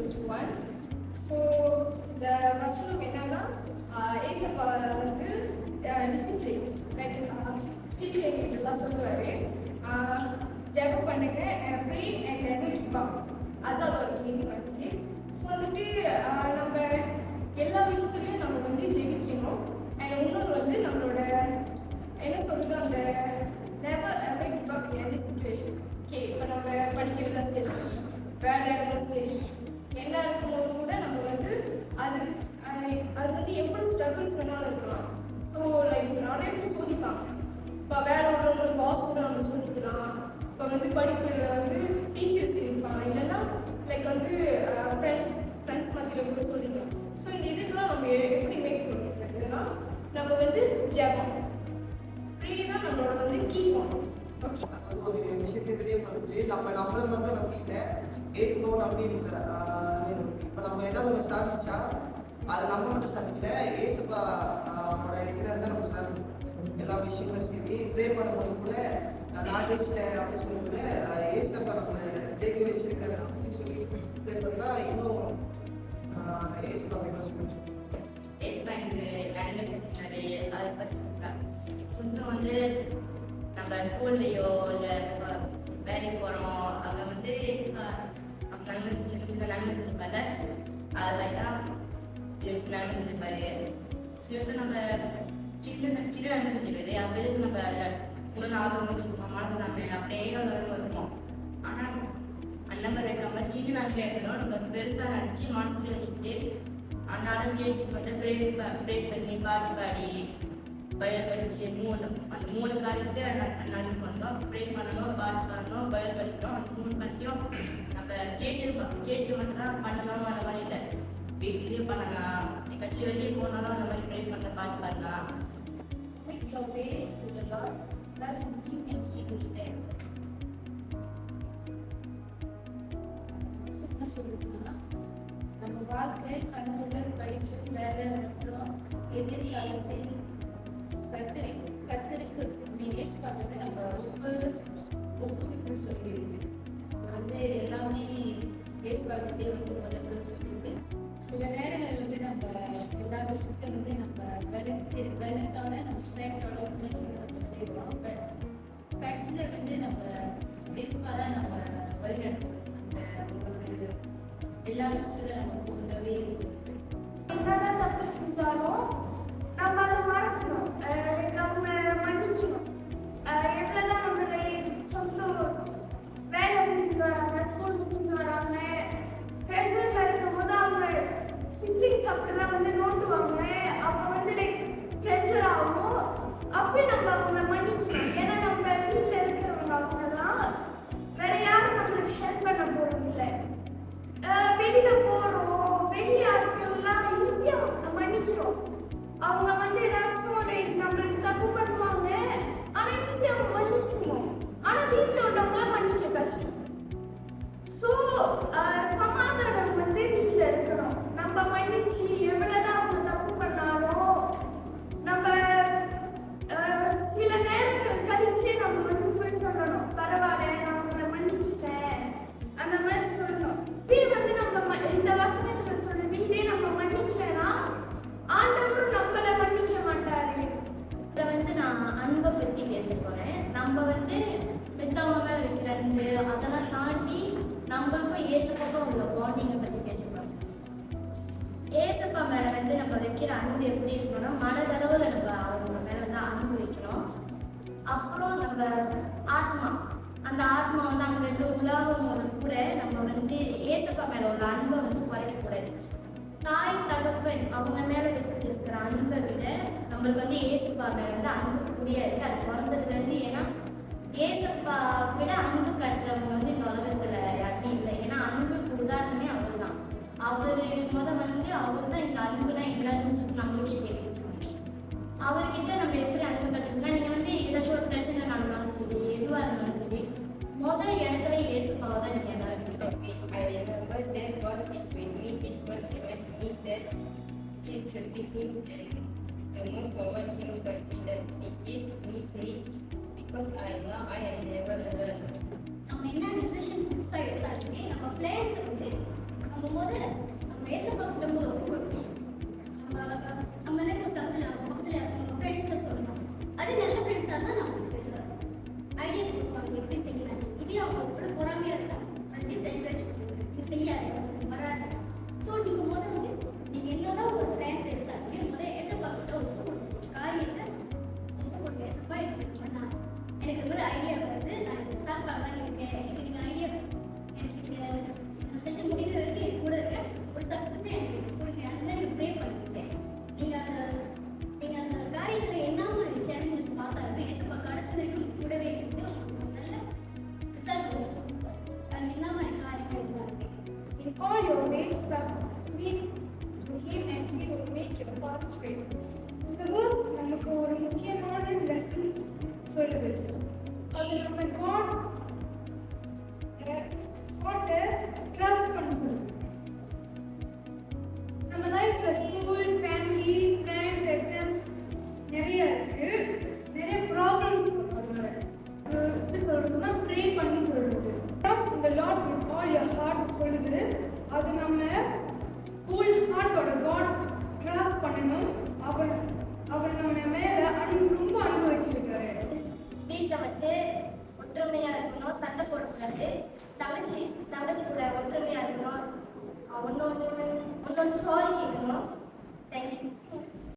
verse 1. So இந்த வசனம் என்னன்னா ஏசப்பா வந்து டிசிப்ளின் லைக் சீஷியர்கள்லாம் சொல்லுவார், ஜெபம் பண்ணுங்க, pray and never give up. அதுதான் அதோட மீனிங் பண்ணிட்டு. ஸோ வந்துட்டு நம்ம எல்லா விஷயத்துலையும் நம்ம வந்து ஜெபிக்கணும். அண்ட் இன்னொன்று வந்து நம்மளோட என்ன சொல்றது, அந்த never ever give up any situation. Okay, இப்போ நம்ம படிக்கிறதா சரி, வேலை இடமும் சரி, என்ன இருக்கும்போது கூட நம்ம வந்து அது வந்து எப்படி ஸ்ட்ரகிள்ஸ் வேணாலும் இருக்கலாம். ஸோ லைக் நிறைய பேர் சோதிப்பாங்க. இப்போ வேலை உள்ளவங்களுக்கு பாஸ் கூட நம்ம சோதிக்கலாம். இப்போ வந்து படிப்பில் வந்து டீச்சர்ஸ் இருப்பாங்க, இல்லைன்னா லைக் வந்து ஃப்ரெண்ட்ஸ் மத்தியில் கூட சோதிக்கலாம். ஸோ இந்த இதுக்கெல்லாம் நம்ம எப்படி மேக் பண்ணுறதுன்னா நம்ம வந்து ஜெபம் ப்ரே தான் நம்மளோட வந்து கீ பண்ணும். ஓகே, அது ஒரு விஷயத்தை வெளியே பண்ணுறது நம்மளை மட்டும் நம்பிட்டு ஏசுனோ நம்பி இருக்க. இப்போ நம்ம ஏதாவது ஒன்று சாதிச்சா அது நம்ம மட்டும் சாதிக்கல, ஏசுப்பா அவனோட இதில் இருந்தால் நம்ம சாதிக்கணும். எல்லா விஷயங்களும் சரி, ப்ரே பண்ணும்போது கூட நான் ஜெயிச்சிட்டேன் அப்படின்னு சொல்லி கூட ஏசப்பா நம்மளை ஜெயிக்க வச்சிருக்காரு அப்படின்னு சொல்லி ப்ரே பண்ணால் இன்னும் ஏசுப்பாங்க என்ன சொல்லி ஏசுப்பா எனக்கு நிறைய செஞ்சாரு. அதை பற்றி இன்னும் வந்து நம்ம ஸ்கூல்லையோ இல்லை வேலைக்கு போகிறோம், அங்கே வந்து ஏசுப்பா நன்மை சின்ன நன்மை செஞ்சுப்பாரு. அது மாதிரி தான் நன்மை செஞ்சுப்பாரு. சில நம்ம சின்ன நன்மை செஞ்சுக்காரு. அப்படி நம்ம இன்னும் ஆர்வம் வச்சுருக்கோம், மனது நம்ம அப்படியே வருவோம். ஆனால் அந்த மாதிரி நம்ம சின்ன நன்மை எழுதணும், நம்ம பெருசாக நினச்சி மனசுல வச்சுக்கிட்டு அன்னாலும் ஜெயிச்சுட்டு வந்து ப்ரே பண்ணி பாட்டு பாடி பயில் படிச்சு அந்த 3 காரியத்தை நாளைக்கு வந்தோம். ப்ரே பண்ணணும், பாட்டு பாடணும், பயில் படிக்கிறோம். அந்த 3 பற்றியும் நம்ம ஜெயிச்சுட்டு மட்டும் தான் பண்ணணும். அந்த மாதிரி இல்லை, வீட்லேயும் பண்ணலாம், எங்காச்சும் வெளியே போனாலும் அந்த மாதிரி ப்ரே பண்ண பாட்டு பாடலாம். Make your way to the Lord, trust in Him and He will help. என்ன சொல்லிருக்கீங்கன்னா, நம்ம வாழ்க்கை, கனவுகள், படிப்பு, வேலை மற்றும் எதிர்காலத்தில் கத்திரிக்கு மிகேஷ் பார்க்கறது நம்ம ஒப்புவிட்டு சொல்லியிருக்கு. இப்போ வந்து எல்லாமே ஏசு பார்க்கறதே வந்து முதல்ல சொல்லிட்டு, சில நேரங்கள் வந்து நம்ம எல்லா விஷயத்தையும் வந்து நம்ம வெள்ளத்தோட நம்ம ஸ்ட்ரென்த்தோட உணர்ச்சி நம்ம செய்வோம். பட் கடைசியில் வந்து நம்ம ஏசுப்பா தான் நம்ம வழிநடத்துவோம். அந்த ஒரு எல்லா விஷயத்துல நம்ம போகவே இருக்குது. என்னதான் தப்பு செஞ்சாலும் நம்ம அதை மறக்கணும், அவங்க மன்னிக்கணும். எவ்வளோதான் நம்மளுடைய சொந்த வேலை முடிஞ்சு வராங்க, ஸ்கூல் முடிஞ்சு வராங்க, ப்ரெஷரில் இருக்கும் போது அவங்க சிப்ளிங்ஸ் அப்படிதான் வந்து நோண்டுவாங்க. அப்போ வந்து லைக் ப்ரெஷர் ஆகும். அப்பயும் நம்ம அவங்கள மன்னிக்கணும். ஏன்னா நம்ம வீட்டில் இருக்கிறவங்க அவங்க தான், வேற யாரும் நம்மளுக்கு ஹெல்ப் பண்ண போகிறது இல்லை. வெளியில போகிறோம், வெளி ஆட்கள்லாம் ஈஸியாக மன்னிக்கிறோம். அவங்க வந்து ஏதாச்சும் நம்மளுக்கு தப்பு பண்ணுவாங்க, ஆனால் ஈஸியாக அவங்க மன்னிச்சிருவோம். ஆனால் வீட்டில் உள்ளவங்கள மன்னிக்க கஷ்டம். ஸோ சமாதானம் வந்து வீட்டில் இருக்கணும். நம்ம மன்னிச்சு எவ்வளோதான் அவங்க தப்பு பண்ணாலும் நம்ம சில நேரங்கள் கழிச்சு நம்ம வந்து போய் சொல்லணும், பரவாயில்ல நான் உங்களை மன்னிச்சிட்டேன், அந்த மாதிரி சொல்லணும். இதே வந்து நம்ம இந்த வசனத்துல சொல்லுது, இதே நம்ம மன்னிக்கலைன்னா ஆண்டவரும் நம்மளை மன்னிக்க மாட்டாரு. இதில் வந்து நான் அன்பை பற்றி பேச போகிறேன். நம்ம வந்து மித்தவங்க மேலே வைக்கிற அன்பு அதெல்லாம் தாண்டி நம்மளுக்கும் ஏசப்பாக்கும் உள்ள பாண்டிங்கை பற்றி பேச போகிறோம். ஏசப்பா மேலே வந்து நம்ம வைக்கிற அன்பு எப்படி இருக்கணும்னா, மனதளவில் நம்ம அவங்க மேலே வந்து அன்பு வைக்கணும். அப்புறம் நம்ம ஆத்மா, அந்த ஆத்மா வந்து அங்கே இருக்க உலகம் கூட நம்ம வந்து ஏசப்பா மேலே உள்ள அன்பை வந்து குறைக்கக்கூடாது. தாய் தகப்பன் அவங்க மேலே வச்சிருக்கிற அன்பை விட நம்மளுக்கு வந்து ஏசப்பா மேலே வந்து அன்பு புரியாது. அது பிறந்ததுலேருந்து. ஏன்னா ஏசப்பா விட அன்பு கட்டுறவங்க வந்து இந்த உலகத்தில் யாருமே இல்லை. ஏன்னா அன்புக்கு உதாரணமே அவர் தான். அவர் வந்து அவர் தான் இந்த அன்புனா என்னதுன்னு சொல்லி நம்மளுக்கே தெரிவிச்சு. அவர்கிட்ட நம்ம எப்படி அன்பு கட்டுறதுன்னா, நீங்கள் வந்து ஏதாச்சும் ஒரு பிரச்சனை நடந்தாலும் சரி, எதுவாக இருந்தாலும் சரி, முதல் இடத்துல ஏசப்பாவை தான் நீங்கள் என்ன I remember that God is with me. This was reminds me that keep trusting Him and move forward Him confident. He gives me peace because I know I am never alone. நம்ம என்ன decision புதுசாக எடுத்தாலுமே நம்ம பிளேன்ஸை வந்து நம்ம முதல்ல செஞ்சு முடிக்கிற வரைக்கும் என் கூட இருக்க ஒரு சக்ஸஸை எனக்கு கொடுங்க. அந்த மாதிரி எனக்கு ப்ரே பண்ணிக்கிட்டேன். நீங்கள் அந்த காரியத்தில் என்ன மாதிரி சேலஞ்சஸ் பார்த்தாலுமே ஏசப்பா கடைசி வரைக்கும் கூடவே இருந்து உங்களுக்கு ஒரு நல்ல ரிசல்ட் கொடுக்கும். அது என்ன மாதிரி காரியங்கள் இருந்தாலும் In all your ways, submit to Him and He will make your path straight. இந்த verse நமக்கு ஒரு முக்கியமான லெசன் சொல்லுது. அது நம்ம God ட்ரஸ்ட் பண்ண சொல்லுது. நம்ம லைஃப்ல ஸ்கூல், ஃபேமிலி, ஃப்ரெண்ட்ஸ், எக்ஸாம்ஸ் நிறைய இருக்கு. நிறைய ப்ராப்ளம்ஸ் அதோட எப்படி சொல்றதுன்னா ப்ரே பண்ணி சொல்றது. Trust in the Lord with all your heart சொல்லுது. அது நம்ம ஃபுல் ஹார்ட்டோட காட் ட்ரஸ்ட் பண்ணணும். அவர் நம்ம மேல ரொம்ப அன்பு வச்சிருக்காரு. வீட்டில் வந்து ஒற்றுமையாக இருக்கணும், சண்டை போடக்கூடாது. தங்கச்சி கூட ஒற்றுமையாக இருக்கணும். ஒன்னொன்று சாரி கேட்கணும். தேங்க்யூ.